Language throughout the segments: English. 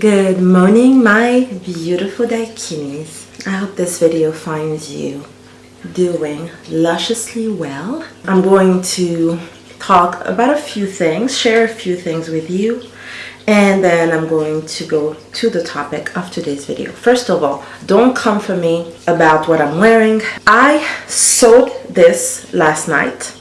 Good morning, my beautiful daikinis. I hope this video finds you doing lusciously well. I'm going to talk about a few things, share a few things with you, and then I'm going to go to the topic of today's video. First of all, don't come for me about what I'm wearing. I sewed this last night.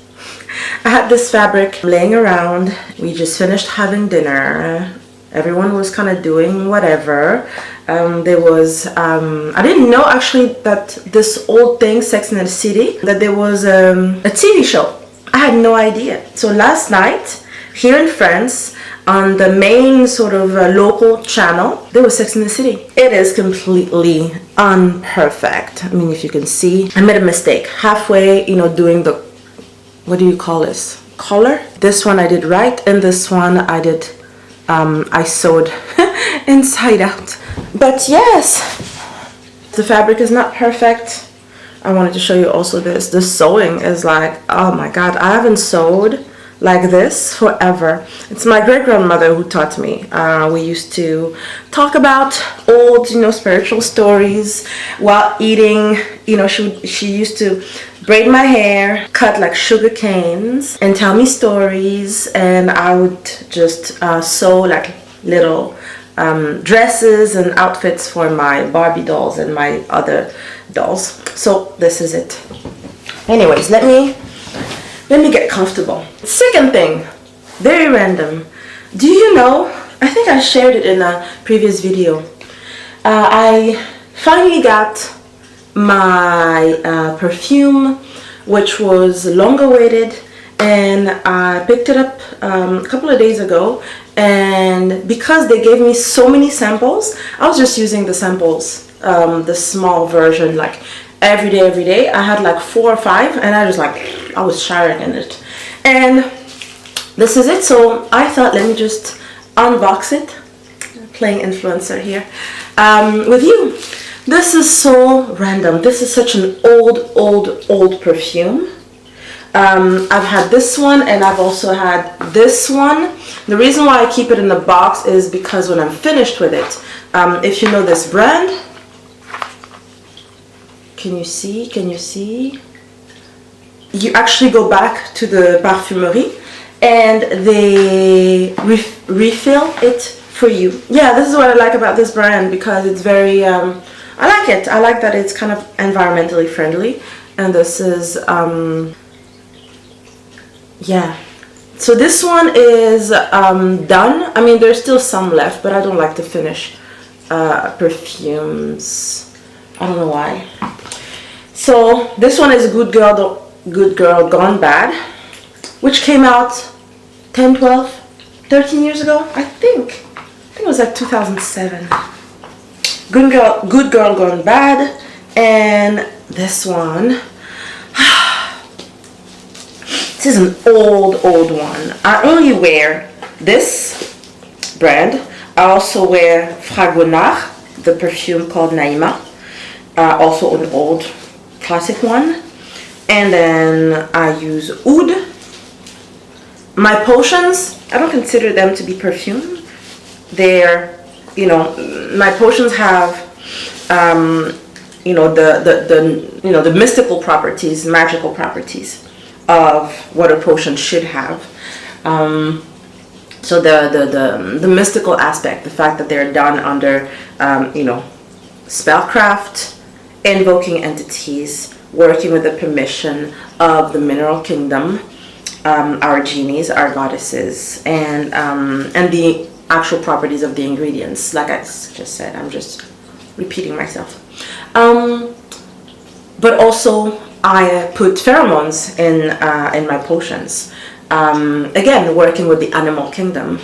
I had this fabric laying around. We just finished having dinner. Everyone was kind of doing whatever. I didn't know actually that this old thing, Sex and the City, that there was a TV show. I had no idea. So last night, here in France, on the main sort of local channel, there was Sex and the City. It is completely unperfect. I mean, if you can see, I made a mistake. Halfway, doing the, what do you call this? Collar? This one I did right, and this one I did I sewed inside out. But yes, the fabric is not perfect. I wanted to show you also this. The sewing is like, oh my god, I haven't sewed like this forever. It's my great-grandmother who taught me. We used to talk about old, spiritual stories while eating. She used to braid my hair, cut like sugar canes, and tell me stories, and I would just sew like little dresses and outfits for my Barbie dolls and my other dolls. So this is it. Anyways, let me get comfortable. Second thing, very random. Do you know, I think I shared it in a previous video, I finally got my perfume, which was long awaited, and I picked it up a couple of days ago, and because they gave me so many samples, I was just using the samples, the small version, like every day. I had like 4 or 5, and I was sharing in it, and this is it. So I thought, let me just unbox it, playing influencer here with you. This is so random. This is such an old perfume. I've had this one, and I've also had this one. The reason why I keep it in the box is because when I'm finished with it, if you know this brand, can you see? You actually go back to the parfumerie and they refill it for you. Yeah, this is what I like about this brand, because it's very I like it. I like that it's kind of environmentally friendly. And this is yeah, so this one is done. I mean, there's still some left, but I don't like to finish perfumes. I don't know why. So this one is Good Girl Gone Bad, which came out 10, 12, 13 years ago, I think it was like 2007. Good Girl Gone Bad. And this one, this is an old one. I only wear this brand. I also wear Fragonard, the perfume called Naima, also an old classic one. And then I use Oud. My potions, I don't consider them to be perfume. They're, my potions have the mystical properties, magical properties of what a potion should have. So the mystical aspect, the fact that they're done under spellcraft, invoking entities, working with the permission of the mineral kingdom, our genies, our goddesses, and the actual properties of the ingredients. Like I just said, I'm just repeating myself. But also I put pheromones in my potions. Again, working with the animal kingdom,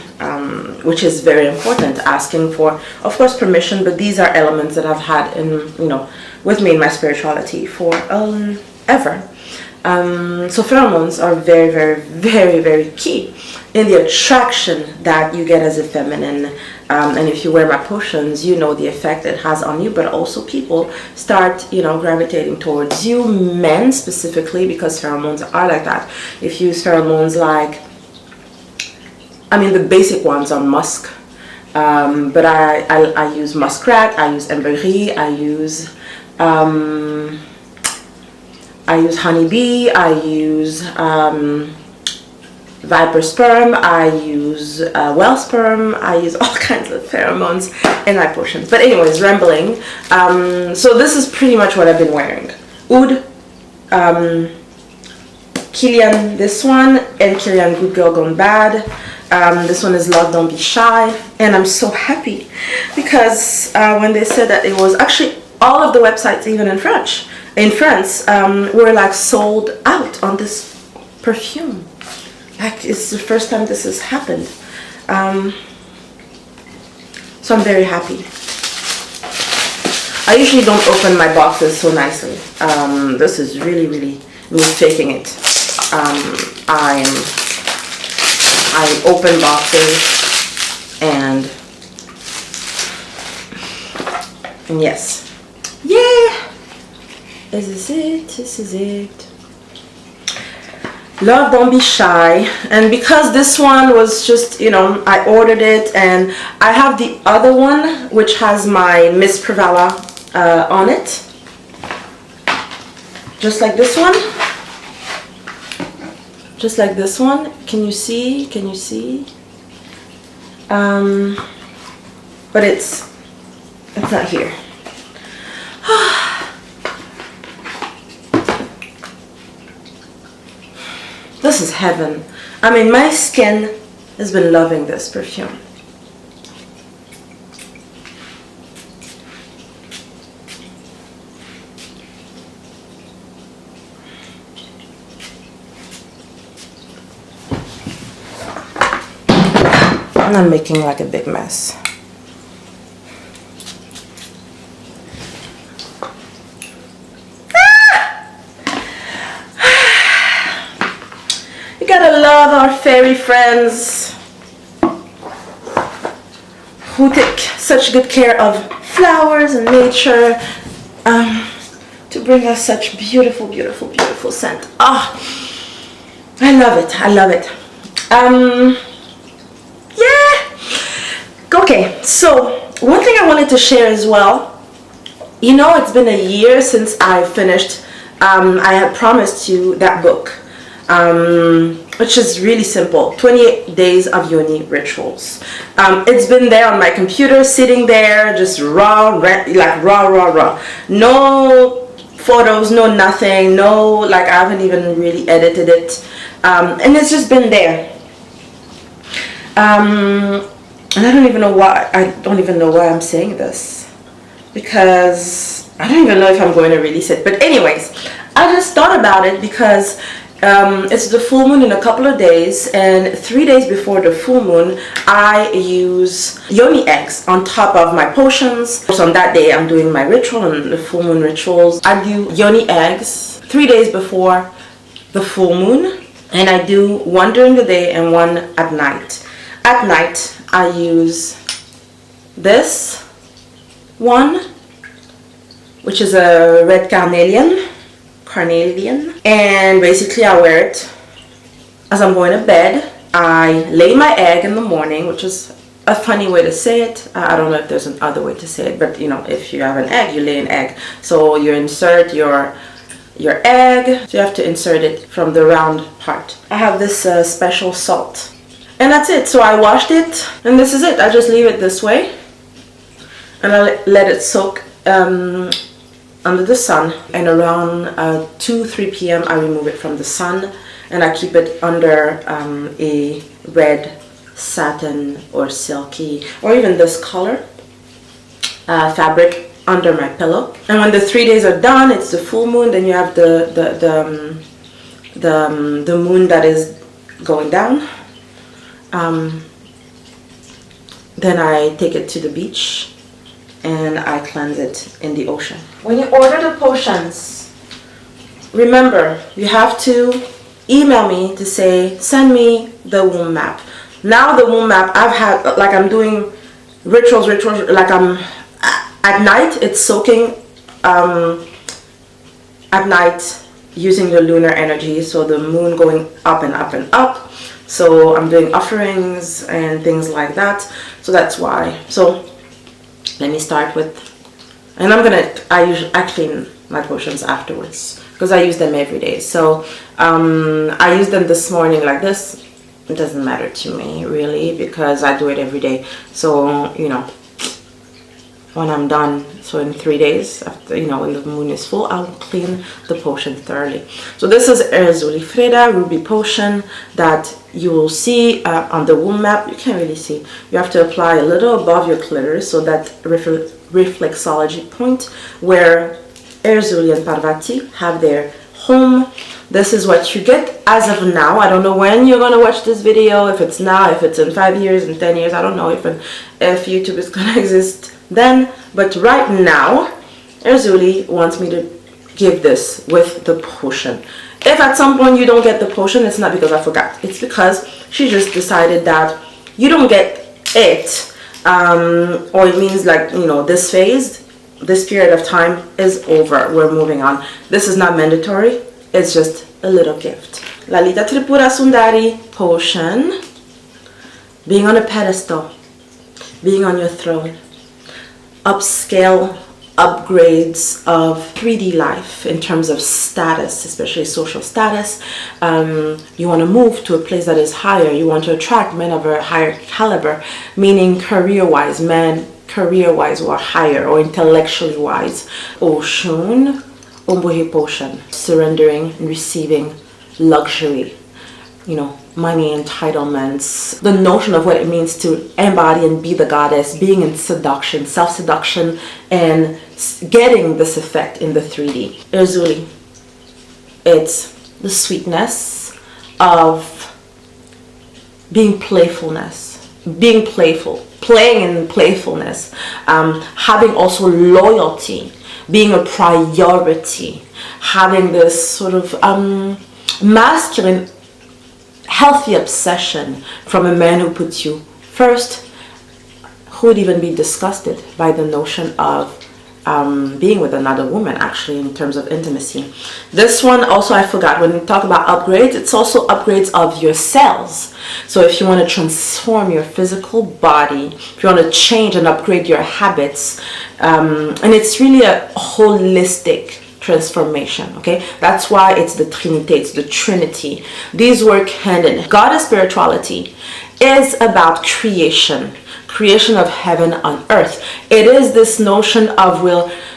which is very important, asking for, of course, permission, but these are elements that I've had with me in my spirituality for ever. So pheromones are very key in the attraction that you get as a feminine. And if you wear my potions, you know the effect it has on you, but also people start, gravitating towards you, men specifically, because pheromones are like that. If you use pheromones like, the basic ones are musk, but I use muskrat, I use ambergris, I use honeybee, I use viper sperm, I use whale sperm, I use all kinds of pheromones in my potions. But anyways, rambling. So this is pretty much what I've been wearing. Oud, Kilian, this one, and Kilian Good Girl Gone Bad. This one is Love Don't Be Shy, and I'm so happy because when they said that it was actually all of the websites, even in France, were like sold out on this perfume. Like, it's the first time this has happened. So I'm very happy. I usually don't open my boxes so nicely. This is really me faking it. I open boxes and yes. Yeah! This is it. This is it. Love Don't Be Shy. And because this one was just, you know, I ordered it, and I have the other one which has my Miss Pravala on it, just like this one, just like this one. Can you see? Can you see? But it's not here. This is heaven. I mean, my skin has been loving this perfume. And I'm making like a big mess. Gotta love our fairy friends who take such good care of flowers and nature, to bring us such beautiful scent. I love it. I love it. Yeah. Okay, so one thing I wanted to share as well, you know, it's been a year since I finished, I had promised you that book, which is really simple, 28 Days of Yoni Rituals. It's been there on my computer, sitting there, just raw. No photos, no nothing, no, like, I haven't even really edited it. And it's just been there. And I don't even know why I'm saying this, because I don't even know if I'm going to release it. But anyways, I just thought about it because it's the full moon in a couple of days, and 3 days before the full moon I use Yoni Eggs on top of my potions. So on that day I'm doing my ritual, and the full moon rituals, I do Yoni Eggs 3 days before the full moon, and I do one during the day and one at night. At night I use this one, which is a red carnelian, and basically I wear it as I'm going to bed. I lay my egg in the morning, which is a funny way to say it. I don't know if there's another way to say it, but you know, if you have an egg, you lay an egg. So you insert your egg, so you have to insert it from the round part. I have this special salt, and that's it. So I washed it, and this is it. I just leave it this way, and I let it soak under the sun, and around 2-3 p.m. I remove it from the sun, and I keep it under a red satin or silky, or even this color fabric under my pillow. And when the 3 days are done, it's the full moon, then you have the moon that is going down. Then I take it to the beach and I cleanse it in the ocean. When you order the potions, remember, you have to email me to say, send me the womb map. Now the womb map, I've had, like, I'm doing rituals, like I'm, at night, it's soaking, at night, using the lunar energy, so the moon going up and up and up. So I'm doing offerings and things like that. So that's why. So let me start with, and I clean my potions afterwards because I use them every day. So I use them this morning like this. It doesn't matter to me really because I do it every day. So, you know, when I'm done, so in 3 days, after, you know, when the moon is full, I'll clean the potion thoroughly. So this is Erzuli Freda Ruby Potion that you will see on the womb map. You can't really see. You have to apply a little above your clitoris, so that reflexology point where Erzuli and Parvati have their home. This is what you get as of now. I don't know when you're gonna watch this video, if it's now, if it's in 5 years, in 10 years, I don't know if YouTube is gonna exist then, but right now Erzuli wants me to give this with the potion. If at some point you don't get the potion, it's not because I forgot, it's because she just decided that you don't get it, or it means, like, you know, this phase, this period of time is over, we're moving on. This is not mandatory, it's just a little gift. Lalita Tripura Sundari Potion. Being on a pedestal, being on your throne, upscale upgrades of 3D life in terms of status, especially social status. You want to move to a place that is higher. You want to attract men of a higher caliber, meaning career-wise, men career-wise who are higher or intellectually wise. Oshun, Ombohe Potion, surrendering and receiving luxury, you know, money, entitlements, the notion of what it means to embody and be the goddess, being in seduction, self-seduction, and getting this effect in the 3D. Erzuli, it's the sweetness of being being playful, playing in playfulness, having also loyalty, being a priority, having this sort of masculine healthy obsession from a man who puts you first, who would even be disgusted by the notion of being with another woman, actually, in terms of intimacy. This one also, I forgot, when we talk about upgrades, it's also upgrades of your cells. So if you want to transform your physical body, if you want to change and upgrade your habits, and it's really a holistic transformation, okay? That's why it's the Trinity, it's the Trinity. These work hand in hand. Goddess spirituality is about creation of heaven on earth. It is this notion of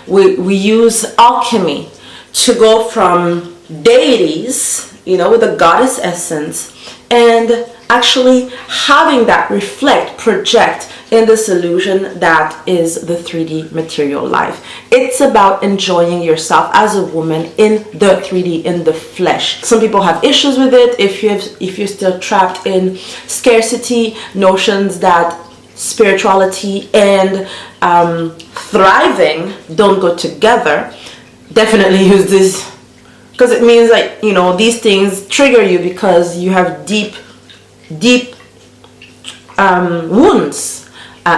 we use alchemy to go from deities, you know, with a goddess essence, and actually having that reflect, project in this illusion that is the 3D material life. It's about enjoying yourself as a woman in the 3D, in the flesh. Some people have issues with it if you're still trapped in scarcity notions that spirituality and thriving don't go together. Definitely use this, because it means, like, you know, these things trigger you because you have deep wounds,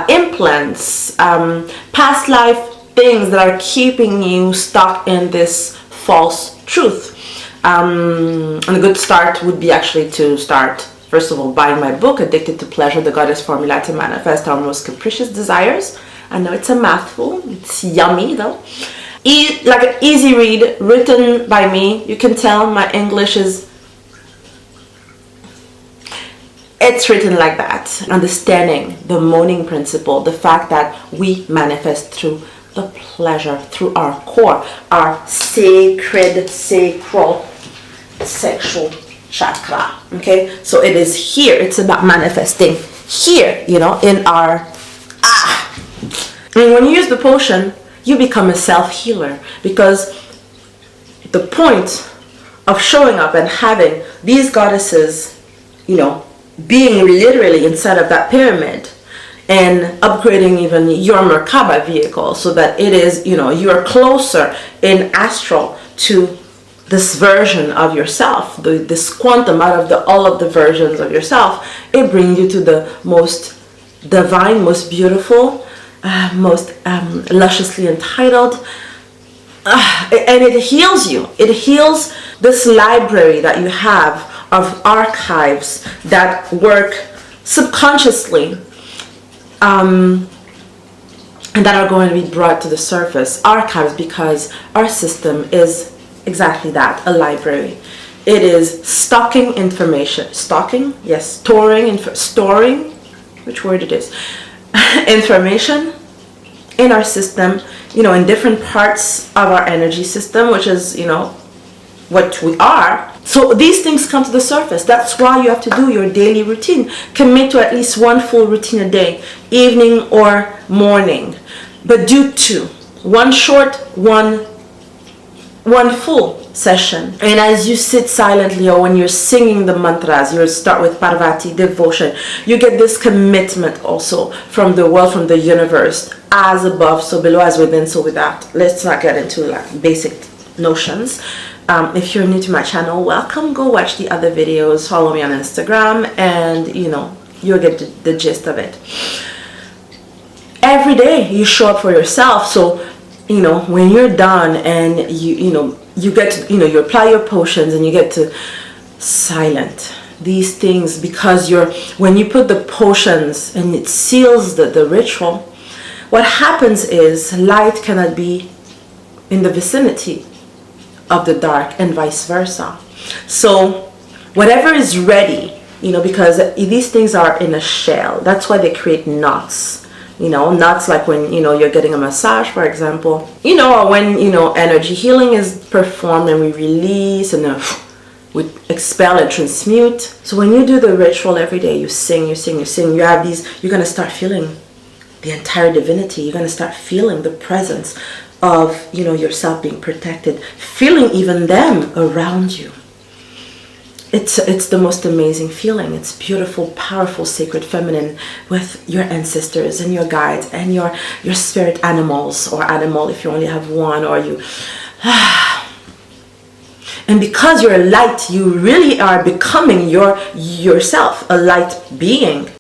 implants, past life things that are keeping you stuck in this false truth. And a good start would be actually to start, first of all, buying my book, Addicted to Pleasure, The Goddess Formula to Manifest Our Most Capricious Desires. I know it's a mouthful, it's yummy though. Like an easy read, written by me. You can tell my English is, it's written like that. Understanding the moaning principle, the fact that we manifest through the pleasure, through our core, our sacral sexual chakra. Okay, so it is here. It's about manifesting here, you know, in our And when you use the potion, you become a self-healer, because the point of showing up and having these goddesses, you know, being literally inside of that pyramid and upgrading even your Merkaba vehicle so that it is, you know, you're closer in astral to this version of yourself, this quantum out of all of the versions of yourself. It brings you to the most divine, most beautiful, most lusciously entitled, and it heals you. It heals this library that you have of archives that work subconsciously, and that are going to be brought to the surface. Archives, because our system is exactly that, a library. It is stocking information. Stocking? Yes, storing, which word it is? Information in our system, in different parts of our energy system, which is, what we are. So these things come to the surface. That's why you have to do your daily routine. Commit to at least one full routine a day, evening or morning. But do two. One short, one full session. And as you sit silently, or when you're singing the mantras, you start with Parvati, devotion. You get this commitment also from the world, from the universe, as above, so below, as within, so without. Let's not get into like basic notions. If you're new to my channel, welcome. Go watch the other videos. Follow me on Instagram, and you'll get the gist of it. Every day you show up for yourself. So when you're done and you get to, you apply your potions and you get to silent these things, because when you put the potions and it seals the ritual, what happens is light cannot be in the vicinity of the dark, and vice versa. So whatever is ready, because these things are in a shell. That's why they create knots. Knots like when, you're getting a massage, for example, or when, energy healing is performed and we release and we expel and transmute. So when you do the ritual every day, you sing, you have these, you're going to start feeling the entire divinity. You're going to start feeling the presence of, yourself being protected, feeling even them around you. It's the most amazing feeling. It's beautiful, powerful, sacred feminine with your ancestors and your guides and your spirit animals, or animal if you only have one, or you. And because you're light, you really are becoming yourself, a light being.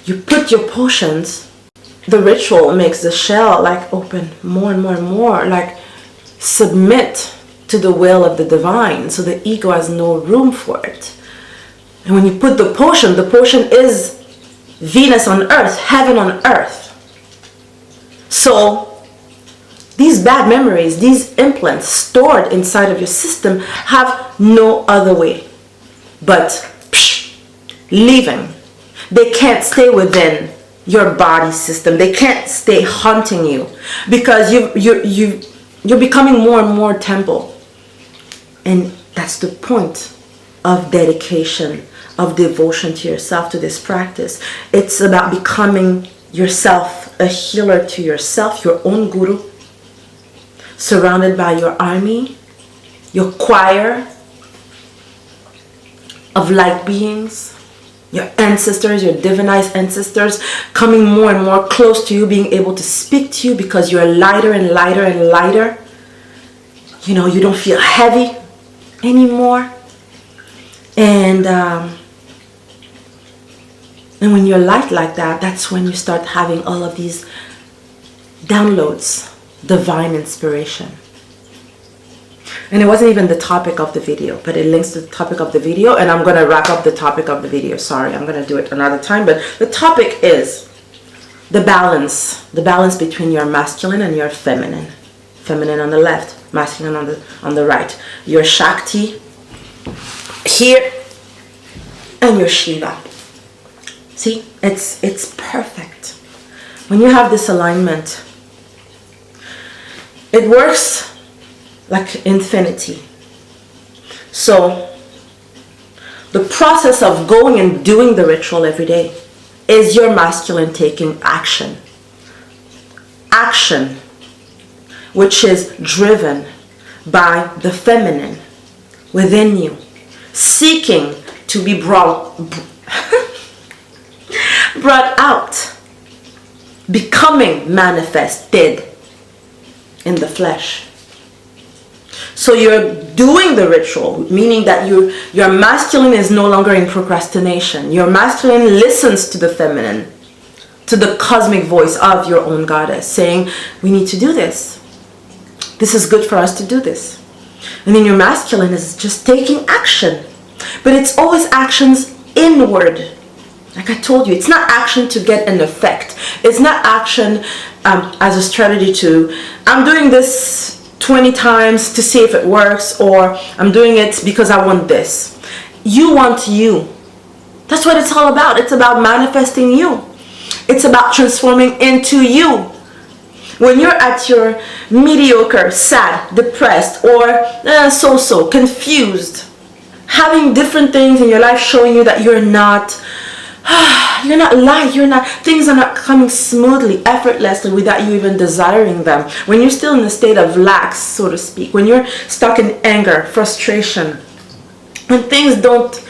You put your potions, the ritual makes the shell like open more and more and more, like submit to the will of the divine, so the ego has no room for it. And when you put the potion is Venus on earth, heaven on earth. So these bad memories, these implants stored inside of your system have no other way but leaving. They can't stay within your body system. They can't stay haunting you, because you're becoming more and more temple. And that's the point of dedication, of devotion to yourself, to this practice. It's about becoming yourself, a healer to yourself, your own guru, surrounded by your army, your choir of light beings, your ancestors, your divinized ancestors, coming more and more close to you, being able to speak to you because you're lighter and lighter and lighter. You don't feel heavy anymore. And when you're light like that, that's when you start having all of these downloads, divine inspiration. And it wasn't even the topic of the video, but it links to the topic of the video, and I'm going to wrap up the topic of the video. Sorry, I'm going to do it another time, but the topic is the balance between your masculine and your feminine. Feminine on the left, masculine on the right. Your Shakti here and your Shiva. See, it's perfect. When you have this alignment, it works like infinity. So the process of going and doing the ritual every day is your masculine taking action. Action, which is driven by the feminine within you, seeking to be brought out, becoming manifested in the flesh. So you're doing the ritual, meaning that your masculine is no longer in procrastination. Your masculine listens to the feminine, to the cosmic voice of your own goddess, saying, we need to do this. This is good for us to do this. And then your masculine is just taking action. But it's always actions inward. Like I told you, it's not action to get an effect. It's not action as a strategy to, I'm doing this 20 times to see if it works, or I'm doing it because I want this. You want you. That's what it's all about. It's about manifesting you. It's about transforming into you. When you're at your mediocre, sad, depressed, or so-so, confused, having different things in your life showing you that you're not light, things are not coming smoothly, effortlessly, without you even desiring them. When you're still in a state of lack, so to speak, when you're stuck in anger, frustration, when things don't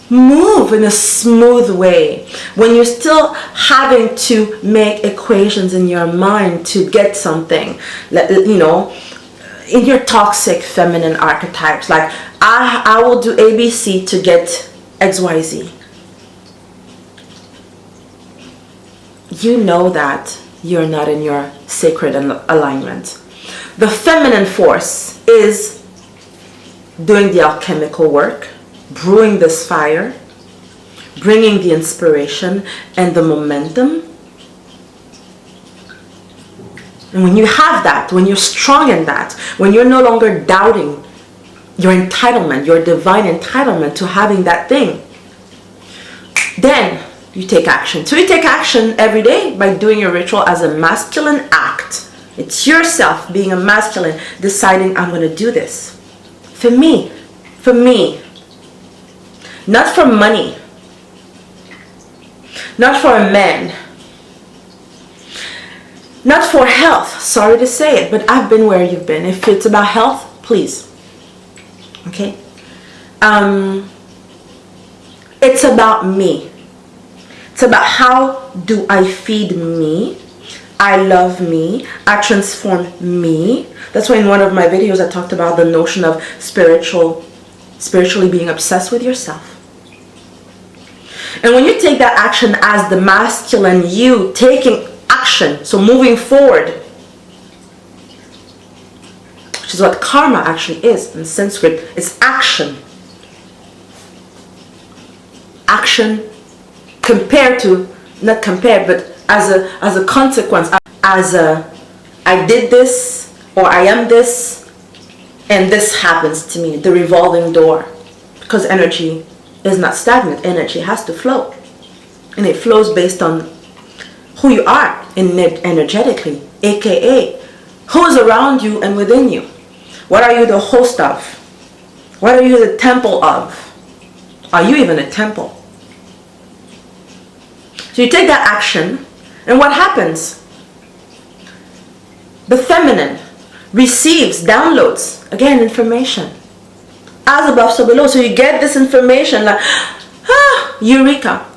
move in a smooth way, when you're still having to make equations in your mind to get something, in your toxic feminine archetypes, like I will do ABC to get XYZ. You know that you're not in your sacred alignment. The feminine force is doing the alchemical work, brewing this fire, bringing the inspiration and the momentum. And when you have that, when you're strong in that, when you're no longer doubting your entitlement, your divine entitlement to having that thing, then you take action. So you take action every day by doing your ritual as a masculine act. It's yourself being a masculine, deciding, I'm going to do this. For me. Not for money. Not for a man. Not for health. Sorry to say it, but I've been where you've been. If it's about health, please. Okay? It's about me. It's about how do I feed me, I love me, I transform me. That's why in one of my videos I talked about the notion of spiritually being obsessed with yourself. And when you take that action as the masculine you, taking action, so moving forward, which is what karma actually is in Sanskrit, it's action. Action compared to, not compared, but as a consequence, I did this, or I am this, and this happens to me, the revolving door. Because energy is not stagnant, energy has to flow. And it flows based on who you are energetically, aka who is around you and within you. What are you the host of? What are you the temple of? Are you even a temple? So you take that action, and what happens? The feminine receives, downloads, again, information. As above, so below. So you get this information like, eureka.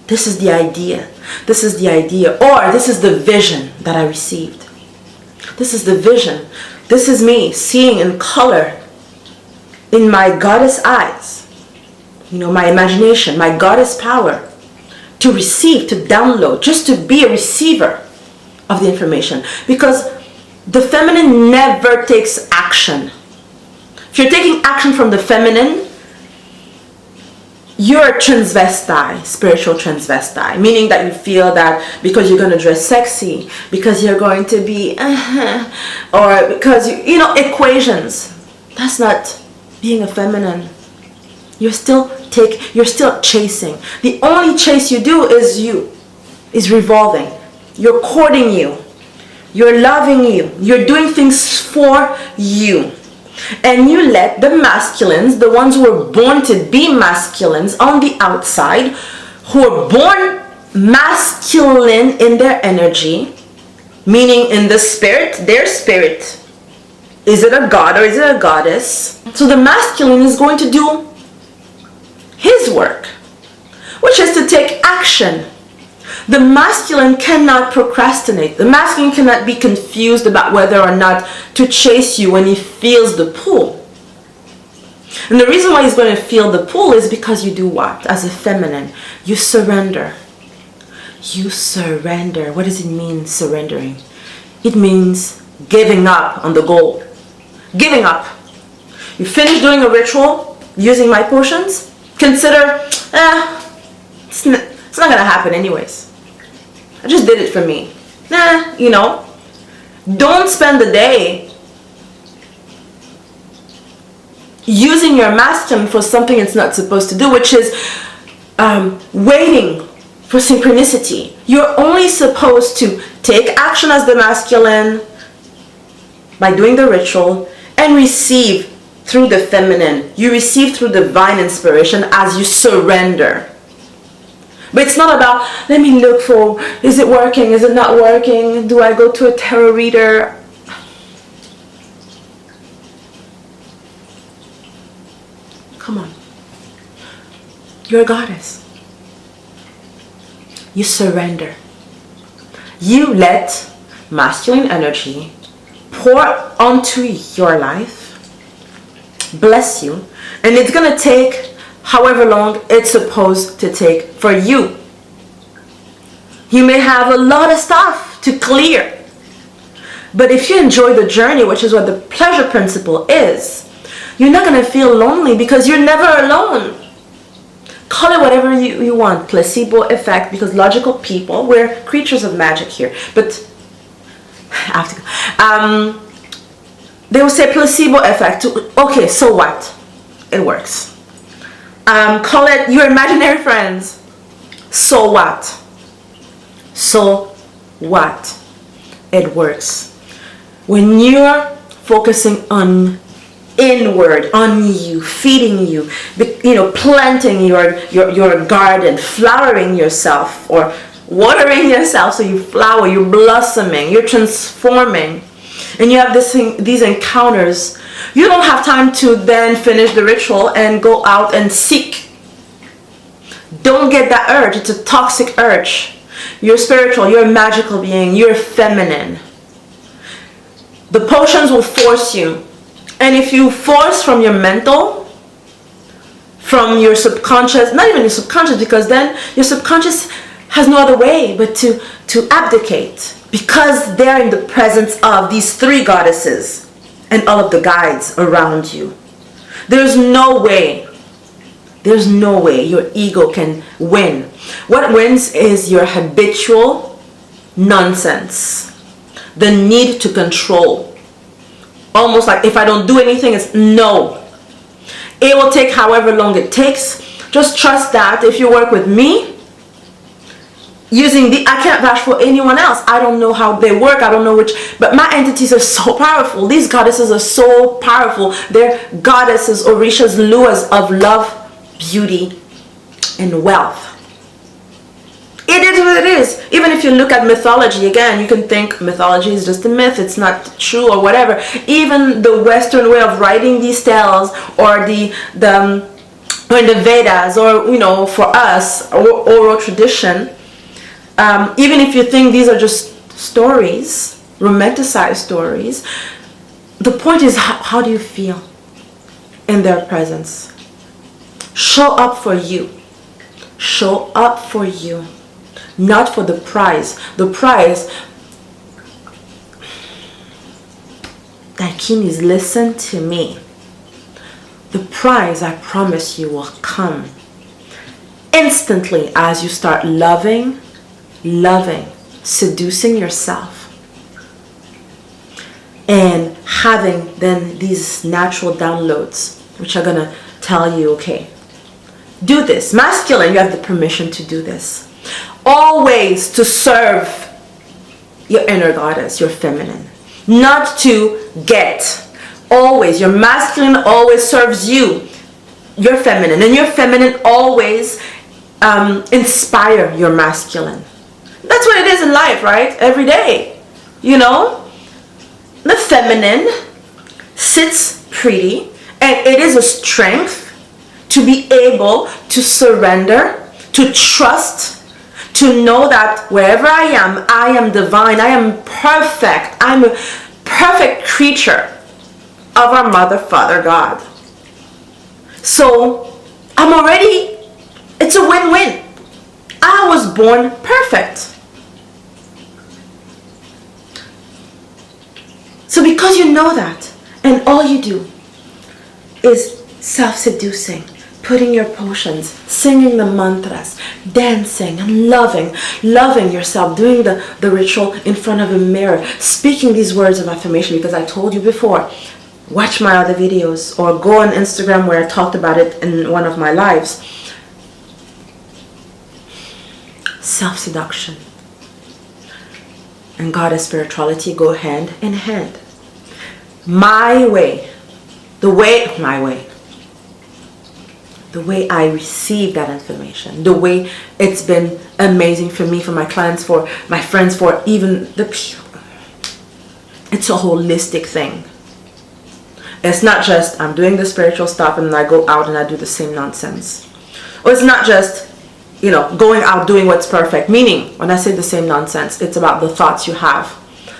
This is the idea. This is the idea. Or this is the vision that I received. This is the vision. This is me seeing in color in my goddess eyes. My imagination, my goddess power. To receive, to download, just to be a receiver of the information. Because the feminine never takes action. If you're taking action from the feminine, you're a transvestite, spiritual transvestite. Meaning that you feel that because you're going to dress sexy, because you're going to be, or because, equations. That's not being a feminine. You're still chasing. The only chase you do is revolving. You're courting you. You're loving you. You're doing things for you. And you let the masculines, the ones who were born to be masculines on the outside, who are born masculine in their energy, meaning in the spirit, their spirit. Is it a god or is it a goddess? So the masculine is going to do his work, which is to take action. The masculine cannot procrastinate. The masculine cannot be confused about whether or not to chase you when he feels the pull. And the reason why he's going to feel the pull is because you do what? As a feminine, you surrender. You surrender. What does it mean, surrendering? It means giving up on the goal. Giving up. You finish doing a ritual using my potions, consider, it's not going to happen anyways. I just did it for me. You know. Don't spend the day using your masculine for something it's not supposed to do, which is waiting for synchronicity. You're only supposed to take action as the masculine by doing the ritual and receive through the feminine. You receive through divine inspiration as you surrender. But it's not about, let me look for, is it working, is it not working, do I go to a tarot reader? Come on. You're a goddess. You surrender. You let masculine energy pour onto your life, bless you, and it's going to take however long it's supposed to take for you. You may have a lot of stuff to clear, but if you enjoy the journey, which is what the pleasure principle is, you're not going to feel lonely because you're never alone. Call it whatever you want, placebo effect, because logical people, we're creatures of magic here, but I have to go. They will say placebo effect. Okay, so what? It works. Call it your imaginary friends. So what? So what? It works. When you're focusing on inward, on you, feeding you, planting your garden, flowering yourself or watering yourself so you flower, you're blossoming, you're transforming, and you have these encounters, you don't have time to then finish the ritual and go out and seek. Don't get that urge. It's a toxic urge. You're spiritual, you're a magical being, you're feminine. The potions will force you. And if you force from your mental, from your subconscious, not even your subconscious, because then your subconscious has no other way but to abdicate, because they're in the presence of these three goddesses and all of the guides around you. There's no way your ego can win. What wins is your habitual nonsense, the need to control. Almost like if I don't do anything, it's no. It will take however long it takes. Just trust that if you work with me, I can't vouch for anyone else. I don't know how they work. I don't know but my entities are so powerful. These goddesses are so powerful. They're goddesses, orishas, luas of love, beauty, and wealth. It is what it is. Even if you look at mythology, again, you can think mythology is just a myth, it's not true or whatever. Even the Western way of writing these tales, or the Vedas, or for us, oral tradition, even if you think these are just stories, romanticized stories, the point is, how do you feel in their presence? Show up for you. Show up for you. Not for the prize. The prize, Dakinis, listen to me. The prize, I promise you, will come instantly as you start loving, seducing yourself, and having then these natural downloads, which are going to tell you, okay, do this. Masculine, you have the permission to do this. Always to serve your inner goddess, your feminine. Not to get. Always. Your masculine always serves you, your feminine. And your feminine always inspire your masculine. That's what it is in life, right? Every day, you know, the feminine sits pretty, and it is a strength to be able to surrender, to trust, to know that wherever I am divine, I am perfect, I'm a perfect creature of our Mother, Father, God. So I'm already, it's a win-win. I was born perfect. So because you know that, and all you do is self-seducing, putting your potions, singing the mantras, dancing and loving yourself, doing the ritual in front of a mirror, speaking these words of affirmation, because I told you before, watch my other videos or go on Instagram where I talked about it in one of my lives. Self-seduction and goddess spirituality go hand in hand. My way, the way I receive that information, the way it's been amazing for me, for my clients, for my friends, for even the people. It's a holistic thing. It's not just I'm doing the spiritual stuff and then I go out and I do the same nonsense. Or it's not just, you know, going out doing what's perfect. Meaning, when I say the same nonsense, it's about the thoughts you have.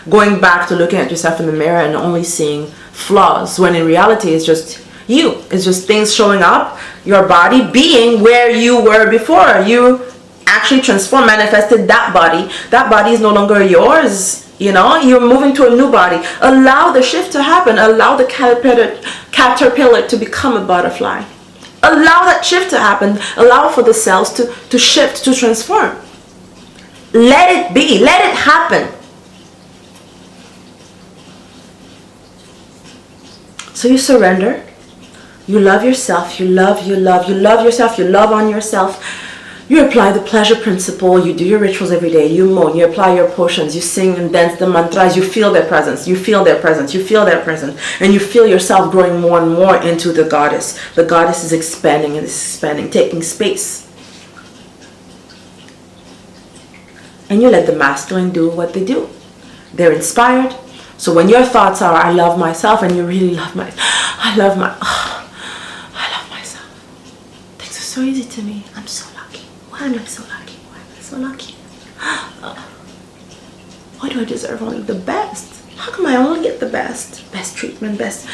Going back to looking at yourself in the mirror and only seeing flaws, when in reality it's just you. It's just things showing up, your body being where you were before. You actually transformed, manifested that body. That body is no longer yours. You know, you're moving to a new body. Allow the shift to happen. Allow the caterpillar to become a butterfly. Allow that shift to happen. Allow for the cells to shift, to transform. Let it be. Let it happen. So you surrender. You love yourself. You love yourself. You love on yourself. You apply the pleasure principle. You do your rituals every day. You moan. You apply your potions. You sing and dance the mantras. You feel their presence. You feel their presence. You feel their presence. And you feel yourself growing more and more into the goddess. The goddess is expanding and expanding, taking space. And you let the masculine do what they do. They're inspired. So when your thoughts are, I love myself, and you really love I love myself. Things are so easy to me. I'm so lucky. Why am I so lucky? Why am I so lucky? Why do I deserve only the best? How come I only get the best? Best treatment, best.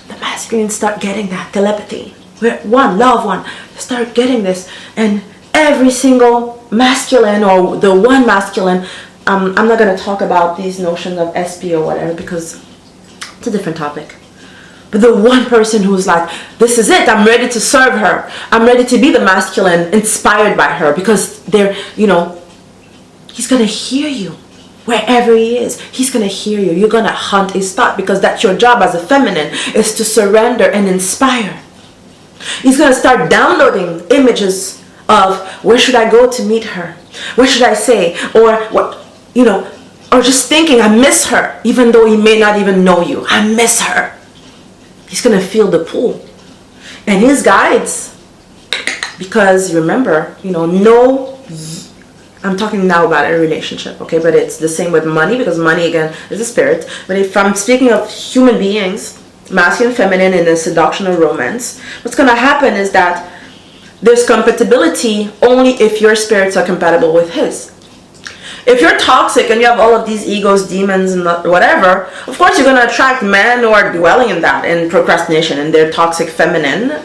The masculine start getting that telepathy. We're one, love one. Start getting this. And every single masculine, or the one masculine, I'm not going to talk about these notions of SP or whatever, because it's a different topic. But the one person who's like, this is it, I'm ready to serve her. I'm ready to be the masculine, inspired by her, because they're, you know, he's going to hear you wherever he is. He's going to hear you. You're going to hunt his thought, because that's your job as a feminine, is to surrender and inspire. He's going to start downloading images of, where should I go to meet her? What should I say? Or what, you know, or just thinking, I miss her, even though he may not even know you. I miss her. He's going to feel the pull. And his guides, because remember, you know, I'm talking now about a relationship, okay? But it's the same with money, because money, again, is a spirit. But if I'm speaking of human beings, masculine, feminine, in a seduction or romance, what's going to happen is that there's compatibility only if your spirits are compatible with his. If you're toxic and you have all of these egos, demons, and whatever, of course you're going to attract men who are dwelling in that, in procrastination, and they're toxic feminine,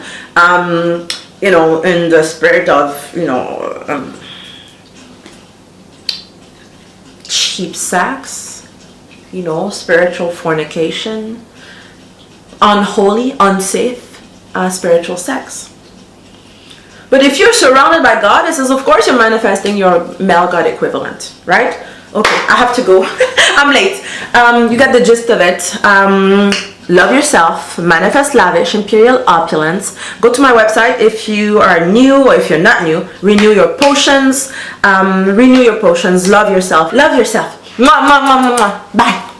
you know, in the spirit of, you know, cheap sex, you know, spiritual fornication, unholy, unsafe, spiritual sex. But if you're surrounded by goddesses, of course you're manifesting your male god equivalent, right? Okay, I have to go. I'm late. You got the gist of it. Love yourself, manifest lavish, imperial opulence. Go to my website if you are new, or if you're not new. Renew your potions. Love yourself. Mwah, mwah, mwah, mwah, mwah. Bye.